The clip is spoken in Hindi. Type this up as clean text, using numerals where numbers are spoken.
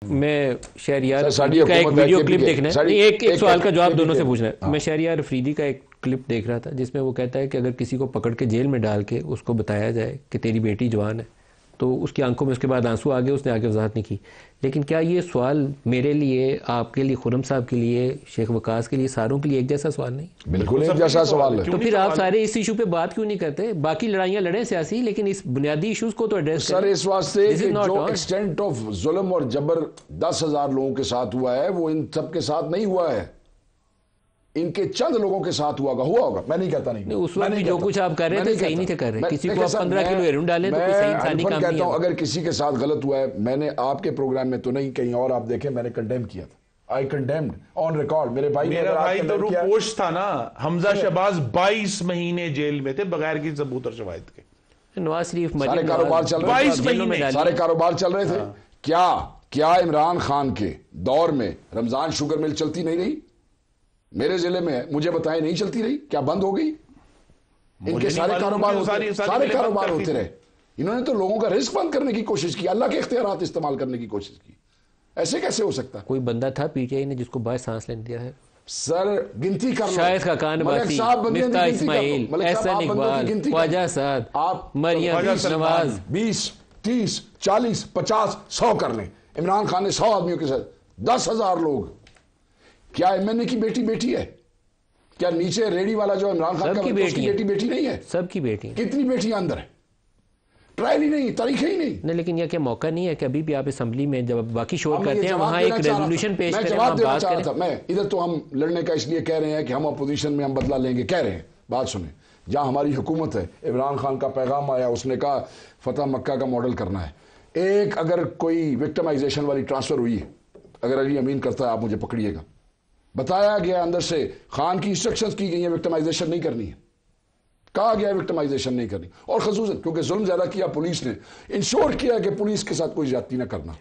मैं शहरियार अफरीदी का एक वीडियो क्लिप देखना है, नहीं एक सवाल का जवाब दोनों से पूछना है। मैं शहरियार अफरीदी का एक क्लिप देख रहा था जिसमें वो कहता है कि अगर किसी को पकड़ के जेल में डाल के उसको बताया जाए कि तेरी बेटी जवान है तो उसकी आंखों में उसके बाद आंसू आ गए, उसने आगे वजाहत नहीं की। लेकिन क्या ये सवाल मेरे लिए, आपके लिए, खुरम साहब के लिए, शेख वकास के लिए, सारों के लिए एक जैसा सवाल नहीं? बिल्कुल एक जैसा सवाल है। तो फिर आप सारे इस इशू पे बात क्यों नहीं करते? बाकी लड़ाइयां लड़े सियासी, लेकिन इस बुनियादी इश्यूज को तो एड्रेस सर इस वास्ते कि जो एक्सटेंट ऑफ जुल्म और जबर 10,000 लोगों के साथ हुआ है वो इन सब के साथ नहीं हुआ है, इनके चंद लोगों के साथ हुआ होगा। मैं नहीं कहता नहीं, उस वक्त जो कुछ आप कर रहे थे सही नहीं थे कर रहे। किसी को आप 15 किलो हेरोइन डालें तो कोई सही इंसानी काम नहीं है। अगर किसी के साथ गलत हुआ है, मैंने आपके प्रोग्राम में तो नहीं, कहीं और आप देखें, मैंने कंडेम किया था। आई कंडेम्ड ऑन रिकॉर्ड। मेरे भाई, मेरा भाई तो रूपोश था ना, हमजा शहबाज 22 महीने जेल में थे बगैर किसी सबूत और शवाहिद के। नवाज शरीफ सारे कारोबार चल रहे थे, 22 महीने सारे कारोबार चल रहे थे। क्या इमरान खान के दौर में रमजान शुगर मिल चलती नहीं रही? मेरे जिले में मुझे बताएं नहीं चलती रही, क्या बंद हो गई? इनके सारे कारोबार होते रहे। इन्होंने तो लोगों का रिस्क बंद करने की कोशिश की, अल्लाह के इख्तियारात इस्तेमाल करने की कोशिश की। ऐसे कैसे हो सकता? कोई बंदा था पीटीआई ने जिसको बाहर सांस लेने दिया है? सर गिनती कर लो। शाहिद खाकान बासी, मिफ्ता इस्माइल, एहसन इकबाल, ख्वाजा साद, आप मरियम नवाज, 20, 30, 40, 50, 100 कर लें। इमरान खान ने 100 आदमियों के साथ 10,000 लोग। क्या एमएनए की बेटी है? क्या नीचे रेडी वाला जो इमरान खान का बेटी नहीं है? सबकी बेटी। कितनी बेटियां अंदर है? ट्रायल ही नहीं, तारीखें ही नहीं। लेकिन यह क्या मौका नहीं है कि अभी भी आप असेंबली में जब बाकी शोर करते हैं वहां एक रेजोल्यूशन पेश करें, जवाब देना चाह रहा था मैं। इधर तो हम लड़ने का इसलिए कह रहे हैं कि हम अपोजिशन में हम बदला लेंगे कह रहे हैं। बात सुने, जहां हमारी हुकूमत है, इमरान खान का पैगाम आया, उसने कहा फतह मक्का का मॉडल करना है। एक अगर कोई विक्टिमाइजेशन वाली ट्रांसफर हुई है, अगर अली अमीन करता है, आप मुझे पकड़िएगा। बताया गया अंदर से, खान की इंस्ट्रक्शंस की गई है विक्टिमाइजेशन नहीं करनी है, कहा गया है विक्टिमाइजेशन नहीं करनी। और खसूसन क्योंकि जुल्म ज्यादा किया पुलिस ने, इंश्योर किया कि पुलिस के साथ कोई ज्यादती ना करना।